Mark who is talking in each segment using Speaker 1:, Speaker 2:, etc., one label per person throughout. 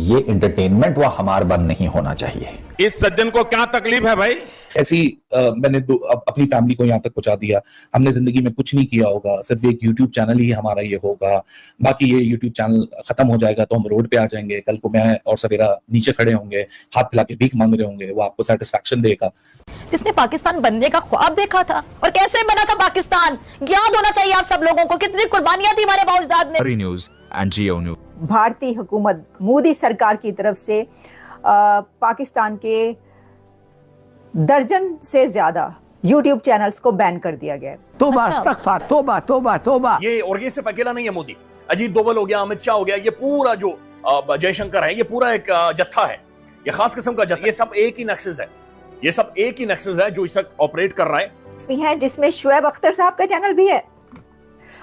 Speaker 1: ये एंटरटेनमेंट व हमार बंद नहीं होना चाहिए।
Speaker 2: इस सज्जन को क्या तकलीफ है भाई?
Speaker 3: ऐसी मैंने अपनी फैमिली को यहाँ तक पहुंचा दिया। हमने जिंदगी में कुछ नहीं किया होगा, सिर्फ एक यूट्यूब चैनल ही हमारा ये होगा। बाकी ये यूट्यूब चैनल खत्म हो जाएगा तो हम रोड पे आ जाएंगे। कल को मैं और सवेरा नीचे खड़े होंगे, हाथ फैला के भीख मांग रहे होंगे, वो आपको सेटिस्फैक्शन देगा।
Speaker 4: जिसने पाकिस्तान बनने का ख्वाब देखा था और कैसे बना था पाकिस्तान, याद होना चाहिए आप सब लोगों को कितनी कुर्बानियां थी हमारे बाउजदाद ने।
Speaker 5: News and Jio news.
Speaker 6: भारतीय हुकूमत मोदी सरकार की तरफ से पाकिस्तान के दर्जन से ज्यादा YouTube चैनल्स को बैन कर दिया गया।
Speaker 7: तौबा इस्तग़फ़ार, तौबा तौबा तौबा।
Speaker 8: ये और ये सिर्फ अकेला नहीं है मोदी, अजीत डोभाल हो गया, अमित शाह हो गया, ये पूरा जो जयशंकर है, ये पूरा एक जत्था है, ये खास किस्म का जत्था। ये सब एक ही नेक्सस है, ये सब एक ही नेक्सस है जो इस वक्त ऑपरेट कर रहा है।
Speaker 6: जिसमें शुएब अख्तर साहब का चैनल भी है।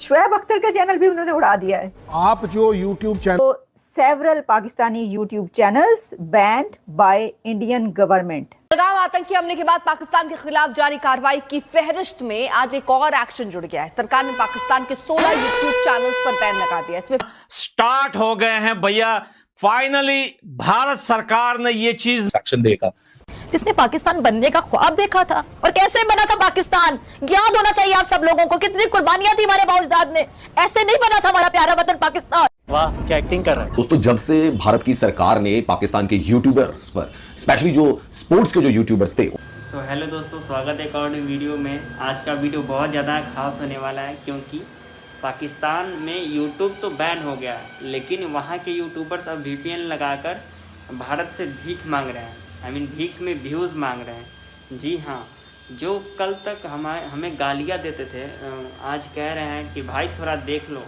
Speaker 6: शुएब अख्तर का चैनल भी उन्होंने उड़ा दिया है।
Speaker 9: आप जो YouTube चैनल,
Speaker 6: तो several Pakistani YouTube channels band by Indian government.
Speaker 10: Pahalgam आतंकी हमले के बाद पाकिस्तान के खिलाफ जारी कार्रवाई की फहरिस्त में आज एक और एक्शन जुड़ गया है। सरकार ने पाकिस्तान के 16 YouTube चैनल्स पर बैन लगा दिया। इसमें
Speaker 11: स्टार्ट हो गए हैं भैया, फाइनली भारत सरकार ने ये चीज
Speaker 3: एक्शन देगा।
Speaker 4: जिसने पाकिस्तान बनने का ख्वाब देखा था और कैसे बना था पाकिस्तान, याद होना चाहिए आप सब लोगों को कितनी कुर्बानियां थी हमारे बाउजदाद ने। ऐसे नहीं बना था हमारा प्यारा वतन पाकिस्तान।
Speaker 12: वाह क्या एक्टिंग कर रहा है
Speaker 13: दोस्तों। जब से भारत की सरकार ने पाकिस्तान के यूट्यूबर्स पर, स्पेशली जो स्पोर्ट्स के जो यूट्यूबर्स थे।
Speaker 12: हेलो दोस्तों, स्वागत है एक और वीडियो में। आज का वीडियो बहुत ज़्यादा खास होने वाला है क्योंकि पाकिस्तान में यूट्यूब तो बैन हो गया है, लेकिन वहाँ के यूट्यूबर्स अब VPN लगाकर भारत से भीख मांग रहे हैं। भीख में व्यूज़ मांग रहे हैं। जी हाँ, जो कल तक हमें गालियाँ देते थे, आज कह रहे हैं कि भाई थोड़ा देख लो,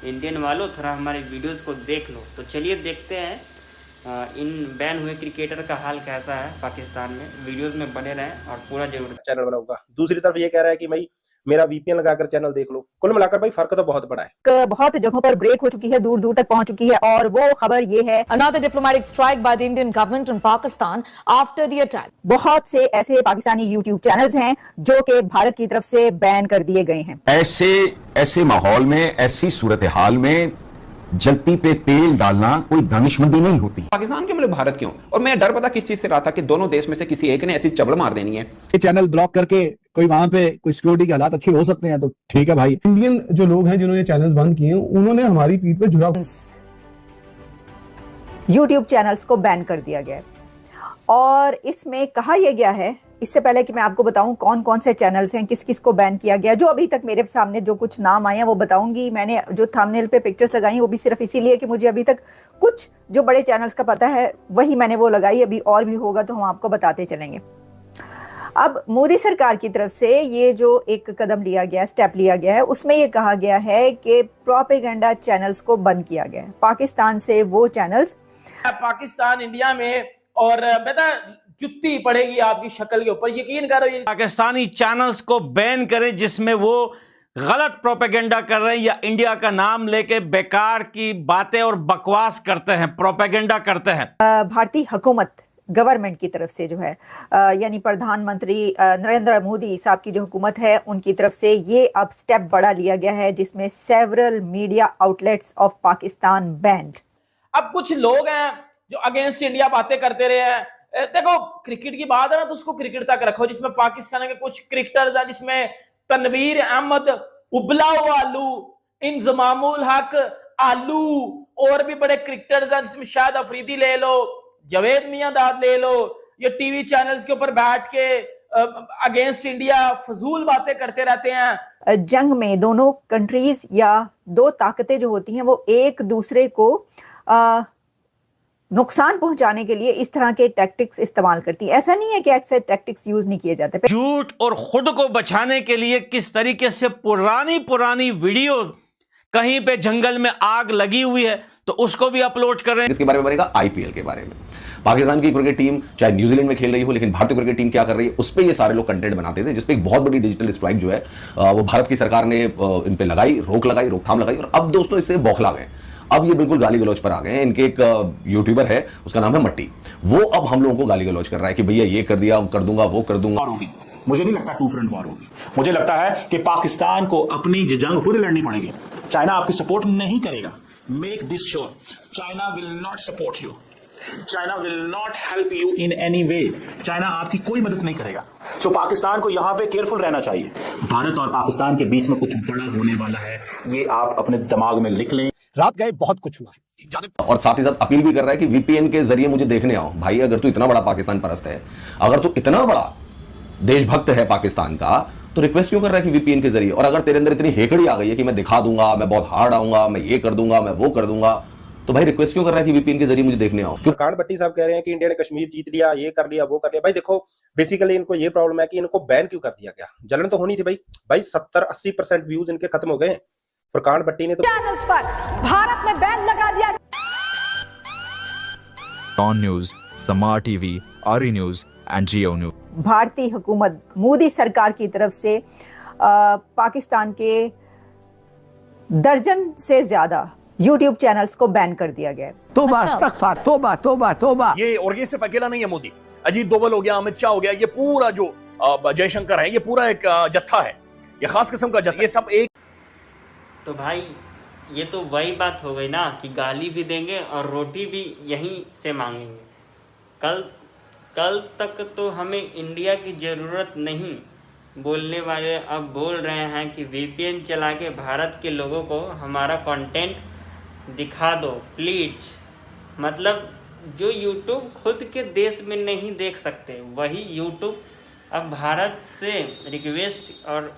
Speaker 12: इंडियन वालों थोड़ा हमारे वीडियोस को देख लो। तो चलिए देखते हैं इन बैन हुए क्रिकेटर का हाल कैसा है पाकिस्तान में। वीडियोस में बने रहें और पूरा जरूर
Speaker 14: चैनल बनाऊंगा। दूसरी तरफ ये कह रहा है कि भाई मेरा VPN लगाकर चैनल देख लो। कुल मिलाकर भाई फर्क तो बहुत बड़ा है।
Speaker 6: बहुत जगहों पर ब्रेक हो चुकी है, दूर दूर तक पहुंच चुकी है। और वो खबर ये है,
Speaker 4: Another diplomatic strike by the Indian government on Pakistan after the attack.
Speaker 6: बहुत से ऐसे पाकिस्तानी YouTube चैनल्स हैं जो कि भारत की तरफ से बैन कर दिए गए हैं।
Speaker 1: ऐसे माहौल में, ऐसी सूरत हाल में जलती पे तेल डालना कोई दानिशमंदी नहीं होती।
Speaker 15: पाकिस्तान क्यों मतलब भारत क्यों? और मैं डर पता किस चीज से रहा था कि दोनों देश में से किसी एक ने ऐसी चबड़ मार देनी है।
Speaker 9: ये चैनल ब्लॉक करके कोई वहां पे कोई सिक्योरिटी के हालात अच्छे हो सकते हैं तो ठीक है भाई।
Speaker 16: इंडियन जो लोग हैं जिन्होंने चैनल्स बंद किए उन्होंने हमारी पीठ पे जुड़ा।
Speaker 6: YouTube चैनल्स को बैन कर दिया गया और इसमें कहा यह गया है, इससे पहले कि मैं आपको बताऊं कौन कौन से चैनल्स हैं, किस किस को बैन किया गया, जो अभी तक मेरे सामने जो कुछ नाम आए हैं वो बताऊंगी। मैंने जो थंबनेल पे पिक्चर्स लगाई वो भी सिर्फ इसीलिए कि मुझे अभी तक कुछ जो बड़े चैनल्स का पता है वही मैंने वो लगाई। अभी और भी होगा तो हम आपको बताते चलेंगे। अब मोदी सरकार की तरफ से ये जो एक कदम लिया गया, स्टेप लिया गया है, उसमें ये कहा गया है कि प्रोपेगेंडा चैनल्स को बंद किया गया है। पाकिस्तान से वो चैनल्स,
Speaker 8: पाकिस्तान इंडिया में, और बेटा जुत्ती पड़ेगी आपकी शक्ल के ऊपर, यकीन करो।
Speaker 11: पाकिस्तानी चैनल्स को बैन करें जिसमें वो गलत प्रोपेगेंडा कर रहे हैं या इंडिया का नाम लेके बेकार की बातें और बकवास करते हैं, प्रोपेगेंडा करते हैं।
Speaker 6: भारतीय हुकूमत गवर्नमेंट की तरफ से जो है, यानी प्रधानमंत्री नरेंद्र मोदी साहब की जो हुकूमत है उनकी तरफ से ये अब स्टेप बड़ा लिया गया है जिसमें several media outlets of Pakistan band.
Speaker 8: अब कुछ लोग हैं जो अगेंस्ट इंडिया बातें करते रहे हैं। देखो क्रिकेट की बात है ना, तो उसको क्रिकेट तक रखो, जिसमें पाकिस्तान के कुछ क्रिकेटर्स हैं, जिसमें तनवीर अहमद, उबला हुआ आलू, इंजमामुल हक आलू, और भी बड़े क्रिकेटर्स हैं, जिसमें शाहिद अफरीदी ले लो, जावेद मियांदाद ले लो। ये टीवी चैनल्स के ऊपर बैठ के अगेंस्ट इंडिया फजूल बातें करते रहते हैं।
Speaker 6: जंग में दोनों कंट्रीज या दो ताकतें जो होती हैं वो एक दूसरे को नुकसान पहुंचाने के लिए इस तरह के टैक्टिक्स इस्तेमाल करती है। ऐसा नहीं है कि ऐसे टैक्टिक्स यूज नहीं किए जाते।
Speaker 11: झूठ और खुद को बचाने के लिए किस तरीके से पुरानी वीडियोस, कहीं पे जंगल में आग लगी हुई है तो उसको भी अपलोड कर रहे हैं।
Speaker 13: इसके बारे में बनेगा IPL के बारे में। पाकिस्तान की क्रिकेट टीम चाहे न्यूजीलैंड में खेल रही हो, लेकिन भारतीय क्रिकेट टीम क्या कर रही है उस पर ये सारे लोग कंटेंट बनाते थे, जिसपे एक बहुत बड़ी डिजिटल स्ट्राइक जो है वो भारत की सरकार ने इन पे लगाई, रोकथाम लगाई। और अब दोस्तों इससे बौखला गए, अब ये बिल्कुल गाली गलौज पर आ गए हैं। इनके एक यूट्यूबर है, उसका नाम है मट्टी, वो अब हम लोगों को गाली गलौज कर रहा है कि भैया ये कर दिया, कर दूंगा, वो कर दूंगा।
Speaker 17: मुझे नहीं लगता टू फ्रंट वॉर होगी। मुझे लगता है कि पाकिस्तान को अपनी जंग खुद लड़नी पड़ेगी। चाइना आपकी सपोर्ट नहीं करेगा। Make this sure, China will not support you China will not help you in any way. China आपकी कोई मदद नहीं करेगा। सो पाकिस्तान को यहां पे केयरफुल रहना चाहिए। भारत और पाकिस्तान के बीच में कुछ बड़ा होने वाला है, ये आप अपने दिमाग में लिख लें।
Speaker 9: रात गए बहुत कुछ हुआ
Speaker 13: और साथ ही साथ अपील भी कर रहा है कि वीपीएन के जरिए मुझे देखने आओ। भाई अगर तू इतना बड़ा पाकिस्तान परस्त है, अगर तू इतना बड़ा देशभक्त है पाकिस्तान का, तो रिक्वेस्ट क्यों कर रहा है कि वीपीएन के जरिए? और अगर तेरे अंदर इतनी हेकड़ी आ गई है कि मैं दिखा दूंगा, मैं बहुत हार्ड आऊंगा, मैं ये कर दूंगा, मैं वो कर दूंगा, तो भाई रिक्वेस्ट क्यों कर रहा है कि वीपीएन के जरिए मुझे देखने आओ?
Speaker 14: क्यों कान भट्टी साहब कह रहे हैं कि इंडिया ने कश्मीर जीत लिया, ये कर लिया, वो कर लिया। भाई देखो, बेसिकली इनको ये प्रॉब्लम है कि इनको बैन क्यों कर दिया गया। जलन तो होनी थी भाई 70-80% व्यूज इनके खत्म हो गए। फुरकान भट्टी ने तो
Speaker 10: चैनल्स पर भारत में बैन लगा दिया।
Speaker 5: ऑन न्यूज, समार टीवी, आरी न्यूज एंड जियो न्यूज।
Speaker 6: भारतीय हुकूमत मोदी सरकार की तरफ से पाकिस्तान के दर्जन से ज्यादा YouTube चैनल्स को बैन कर दिया गया है।
Speaker 7: तोबा इस्तगफार, तोबा तोबा तोबा।
Speaker 8: ये और ये सिर्फ अकेला नहीं है मोदी, अजीत डोभाल हो गया, अमित शाह हो गया, ये पूरा जो जयशंकर है, ये पूरा एक जत्था है, ये खास किस्म का जत्था, ये सब एक।
Speaker 12: तो भाई ये तो वही बात हो गई ना कि गाली भी देंगे और रोटी भी यहीं से मांगेंगे। कल तक तो हमें इंडिया की ज़रूरत नहीं बोलने वाले अब बोल रहे हैं कि वीपीएन चला के भारत के लोगों को हमारा कंटेंट दिखा दो प्लीज। मतलब जो यूट्यूब खुद के देश में नहीं देख सकते, वही यूट्यूब अब भारत से रिक्वेस्ट और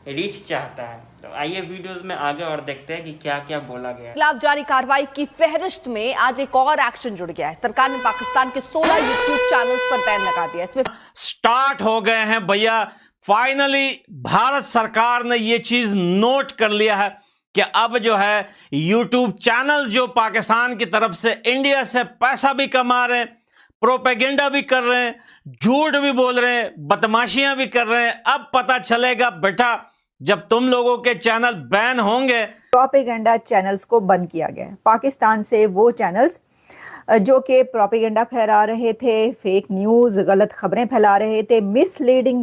Speaker 12: रीच चाहता है। तो आइए वीडियोस में आगे और देखते हैं कि क्या क्या बोला गया।
Speaker 10: खिलाफ जारी कार्रवाई की फहरिस्त में आज एक और एक्शन जुड़ गया है। सरकार ने पाकिस्तान के 16 यूट्यूब चैनल्स पर बैन लगा दिया। इसमें
Speaker 11: स्टार्ट हो गए हैं भैया। फाइनली भारत सरकार ने ये चीज नोट कर लिया है कि अब जो है यूट्यूब चैनल जो पाकिस्तान की तरफ से इंडिया से पैसा भी कमा रहे हैं, प्रोपेगेंडा भी कर रहे हैं, झूठ भी बोल रहे हैं, बदमाशियां भी कर रहे हैं। अब पता चलेगा बेटा जब तुम लोगों के चैनल बैन होंगे।
Speaker 6: प्रोपेगेंडा चैनल्स को बंद किया गया है। पाकिस्तान से वो चैनल्स जो कि प्रोपेगेंडा फैला रहे थे, फेक न्यूज, गलत खबरें फैला रहे थे, मिसलीडिंग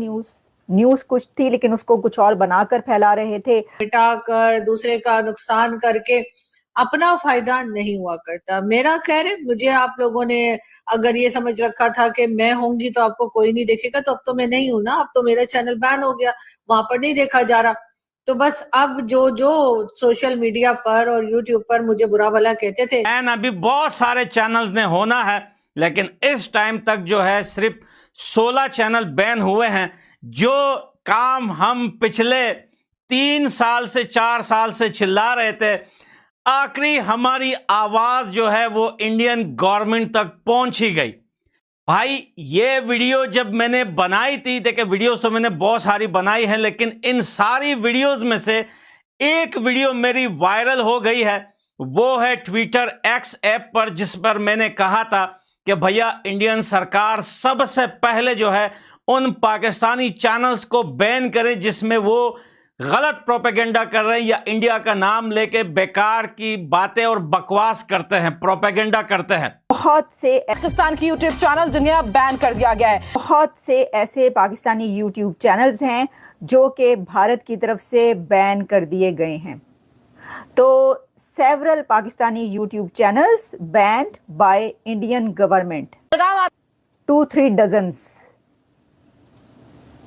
Speaker 6: न्यूज कुछ थी लेकिन उसको कुछ और बनाकर फैला रहे थे,
Speaker 18: मिटाकर दूसरे का नुकसान करके अपना फायदा नहीं हुआ करता। मेरा खैर है, मुझे आप लोगों ने अगर ये समझ रखा था कि मैं होंगी तो आपको कोई नहीं देखेगा, तो अब तो मैं नहीं हूं ना, अब तो मेरा चैनल बैन हो गया, वहां पर नहीं देखा जा रहा। तो बस अब जो सोशल मीडिया पर और यूट्यूब पर मुझे बुरा भला कहते थे,
Speaker 11: अभी बहुत सारे चैनल्स ने होना है, लेकिन इस टाइम तक जो है सिर्फ 16 चैनल बैन हुए हैं। जो काम हम पिछले 3 साल से 4 साल से चिल्ला रहे थे, आखिरी हमारी आवाज जो है वो इंडियन गवर्नमेंट तक पहुंच ही गई। भाई ये वीडियो जब मैंने बनाई थी, देखिए वीडियोस तो मैंने बहुत सारी बनाई है, लेकिन इन सारी वीडियोस में से एक वीडियो मेरी वायरल हो गई है। वो है ट्विटर एक्स ऐप पर, जिस पर मैंने कहा था कि भैया इंडियन सरकार सबसे पहले जो है उन पाकिस्तानी चैनल्स को बैन करें जिसमें वो गलत प्रोपेगेंडा कर रहे हैं या इंडिया का नाम लेके बेकार की बातें और बकवास करते हैं, प्रोपेगेंडा करते हैं।
Speaker 6: बहुत से
Speaker 19: पाकिस्तान की यूट्यूब चैनल जिन्हें अब बैन कर दिया गया है।
Speaker 6: बहुत से ऐसे पाकिस्तानी यूट्यूब चैनल्स हैं जो कि भारत की तरफ से बैन कर दिए गए हैं। तो several Pakistani YouTube channels band by Indian government. 2-3 dozens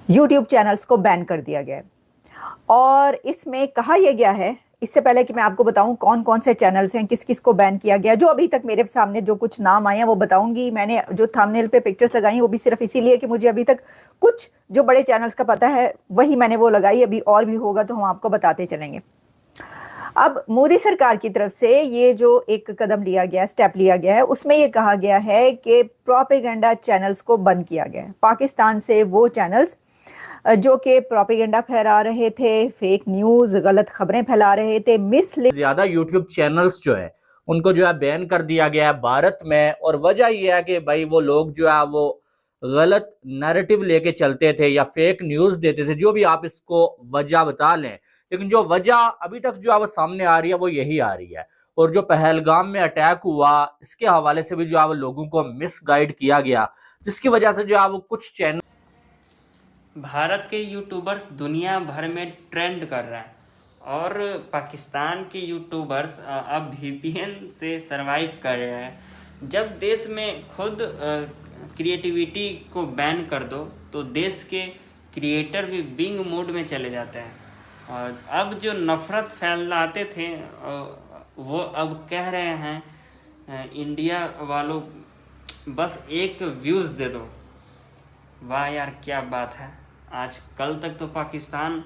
Speaker 6: YouTube channels को बैन कर दिया गया है। और इसमें कहा यह गया है, इससे पहले कि मैं आपको बताऊं कौन कौन से चैनल्स हैं, किस किस को बैन किया गया, जो अभी तक मेरे सामने जो कुछ नाम आए हैं वो बताऊंगी। मैंने जो थंबनेल पे पिक्चर्स लगाई वो भी सिर्फ इसीलिए कि मुझे अभी तक कुछ जो बड़े चैनल्स का पता है वही मैंने वो लगाई, अभी और भी होगा तो हम आपको बताते चलेंगे। अब मोदी सरकार की तरफ से ये जो एक कदम लिया गया, स्टेप लिया गया है, उसमें ये कहा गया है कि प्रोपेगेंडा चैनल्स को बंद किया गया है। पाकिस्तान से वो चैनल्स जो कि प्रोपेगेंडा फैला रहे थे, फेक न्यूज, गलत खबरें फैला रहे थे,
Speaker 8: ज्यादा यूट्यूब चैनल्स जो है उनको जो है बैन कर दिया गया है भारत में। और वजह यह है कि भाई वो लोग जो है वो गलत नैरेटिव लेके चलते थे या फेक न्यूज देते थे, जो भी आप इसको वजह बता लें, लेकिन जो वजह अभी तक जो है वो सामने आ रही है वो यही आ रही है। और जो पहलगाम में अटैक हुआ इसके हवाले से भी जो है वो लोगों को मिसगाइड किया गया, जिसकी वजह से जो है वो कुछ चैनल
Speaker 12: भारत के यूट्यूबर्स दुनिया भर में ट्रेंड कर रहे हैं और पाकिस्तान के यूट्यूबर्स अब वीपीएन से सरवाइव कर रहे हैं। जब देश में खुद क्रिएटिविटी को बैन कर दो तो देश के क्रिएटर भी बिंग मोड में चले जाते हैं। और अब जो नफरत फैलाते थे वो अब कह रहे हैं इंडिया वालों बस एक व्यूज़ दे दो। वाह यार, क्या बात है। आज कल तक तो पाकिस्तान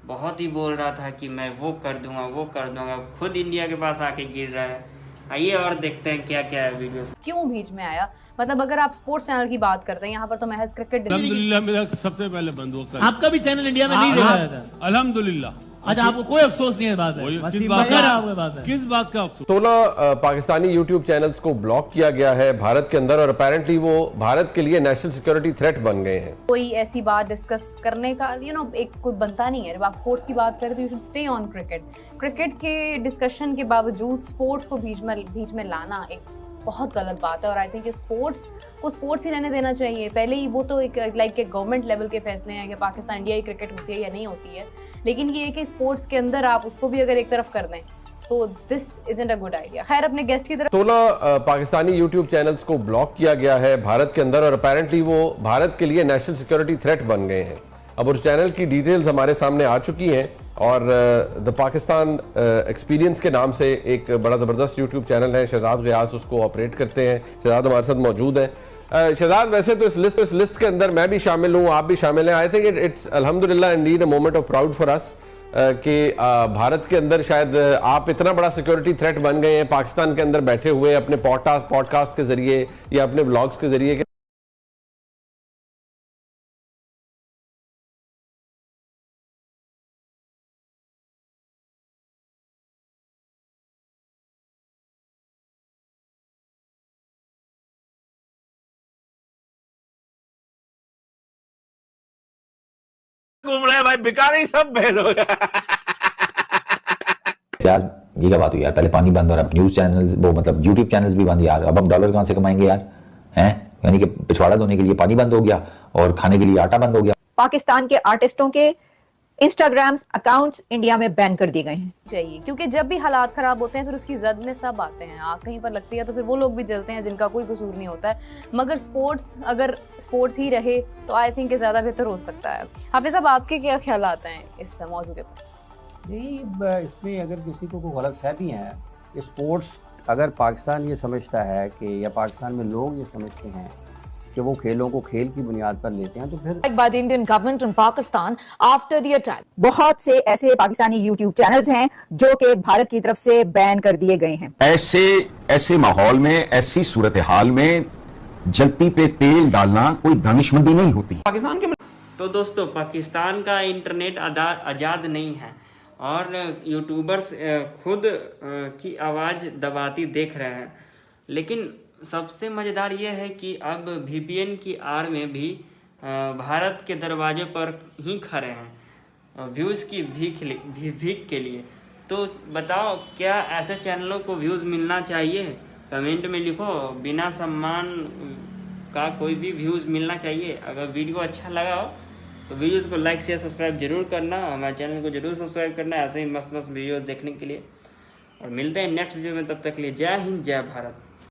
Speaker 12: बहुत ही बोल रहा था कि मैं वो कर दूंगा, खुद इंडिया के पास आके गिर रहा है। आइए और देखते हैं क्या क्या है वीडियोस।
Speaker 10: क्यों बीच में आया? मतलब अगर आप स्पोर्ट्स चैनल की बात करते हैं, यहाँ पर तो महज क्रिकेट।
Speaker 2: अल्हम्दुलिल्लाह मेरा सबसे पहले बंद हो कर।
Speaker 7: आपका भी चैनल इंडिया में नहीं देखा जाता।
Speaker 2: अल्हम्दुलिल्लाह।
Speaker 7: अच्छा, आपको कोई अफसोस नहीं है बात है?
Speaker 2: किस बात का अफसोस?
Speaker 20: 16 पाकिस्तानी यूट्यूब चैनल्स को ब्लॉक किया गया है भारत के अंदर और अपेरेंटली वो भारत के लिए नेशनल सिक्योरिटी थ्रेट बन गए हैं।
Speaker 10: कोई ऐसी बात डिस्कस करने का एक कोई बनता नहीं है। जब आप स्पोर्ट्स की बात करें तो you should stay on cricket के डिस्कशन के बावजूद स्पोर्ट्स को बीच में लाना एक बहुत गलत बात है। और आई थिंक स्पोर्ट्स को स्पोर्ट्स ही रहने देना चाहिए। पहले ही वो तो एक गवर्नमेंट लेवल के फैसले हैं कि पाकिस्तान इंडिया की क्रिकेट होती है या नहीं होती है, लेकिन ये है कि स्पोर्ट्स के अंदर आप उसको भी अगर एक तरफ कर दें तो this isn't a good idea. खैर, अपने गेस्ट की तरफ
Speaker 20: 16 पाकिस्तानी यूट्यूब चैनल्स को ब्लॉक किया गया है भारत के अंदर और अपेरेंटली वो भारत के लिए नेशनल सिक्योरिटी थ्रेट बन गए हैं। अब उस चैनल की डिटेल्स हमारे सामने आ चुकी हैं और द पाकिस्तान एक्सपीरियंस के नाम से एक बड़ा ज़बरदस्त यूट्यूब चैनल है, शहजाद गियास उसको ऑपरेट करते हैं। शहजाद हमारे साथ मौजूद है। शहजाद, वैसे तो इस लिस्ट के अंदर मैं भी शामिल हूँ, आप भी शामिल हैं। आई थिंक इट्स अल्हम्दुलिल्लाह indeed a moment of proud for us कि भारत के अंदर शायद आप इतना बड़ा सिक्योरिटी थ्रेट बन गए हैं पाकिस्तान के अंदर बैठे हुए अपने पॉडकास्ट के जरिए या अपने ब्लॉग्स के जरिए।
Speaker 11: घूम रहे हैं भाई, बिकारी सब बैन हो गया।
Speaker 21: यार ये क्या बात हुई यार? पहले पानी बंद और अब न्यूज चैनल्स, वो मतलब यूट्यूब चैनल्स भी बंद यार। अब हम डॉलर कहां से कमाएंगे यार? हैं, यानी कि पिछवाड़ा धोने के लिए पानी बंद हो गया और खाने के लिए आटा बंद हो गया।
Speaker 6: पाकिस्तान के आर्टिस्टों के इंस्टाग्राम अकाउंट्स इंडिया में बैन कर दिए गए हैं।
Speaker 10: चाहिए, क्योंकि जब भी हालात खराब होते हैं फिर उसकी जद में सब आते हैं। आग कहीं पर लगती है तो फिर वो लोग भी जलते हैं जिनका कोई कसूर नहीं होता है। मगर अगर स्पोर्ट्स ही रहे तो आई थिंक ज्यादा बेहतर हो सकता है। हाफिज साहब, आपके क्या ख्याल आते हैं इस मौजू के ऊपर?
Speaker 22: नहीं, इसमें अगर किसी को कोई गलतफहमी है, स्पोर्ट्स अगर पाकिस्तान ये समझता है कि या पाकिस्तान में लोग ये समझते हैं कि वो खेलों को खेल की बुनियाद पर लेते हैं तो फिर
Speaker 4: by the Indian government on Pakistan after the attack.
Speaker 6: बहुत से ऐसे पाकिस्तानी यूट्यूब चैनल्स हैं जो कि भारत की तरफ से बैन कर दिए गए हैं।
Speaker 1: ऐसे माहौल में, ऐसी सूरत हाल में जलती पे तेल डालना कोई दानिशमंदी नहीं होती।
Speaker 12: पाकिस्तान के तो दोस्तों, पाकिस्तान का इंटरनेट आज़ाद नहीं है और यूट्यूबर्स खुद की आवाज़ दबाती देख रहे हैं। लेकिन सबसे मज़ेदार यह है कि अब VPN की आड़ में भी भारत के दरवाजे पर ही खड़े हैं व्यूज़ की भीख के लिए। तो बताओ, क्या ऐसे चैनलों को व्यूज़ मिलना चाहिए? कमेंट में लिखो। बिना सम्मान का कोई भी व्यूज़ मिलना चाहिए। अगर वीडियो अच्छा लगा हो तो वीडियोज़ को लाइक शेयर सब्सक्राइब जरूर करना। हमारे चैनल को जरूर सब्सक्राइब करना ऐसे ही मस्त वीडियोज़ देखने के लिए। और मिलते हैं नेक्स्ट वीडियो में, तब तक के लिए जय हिंद, जय भारत।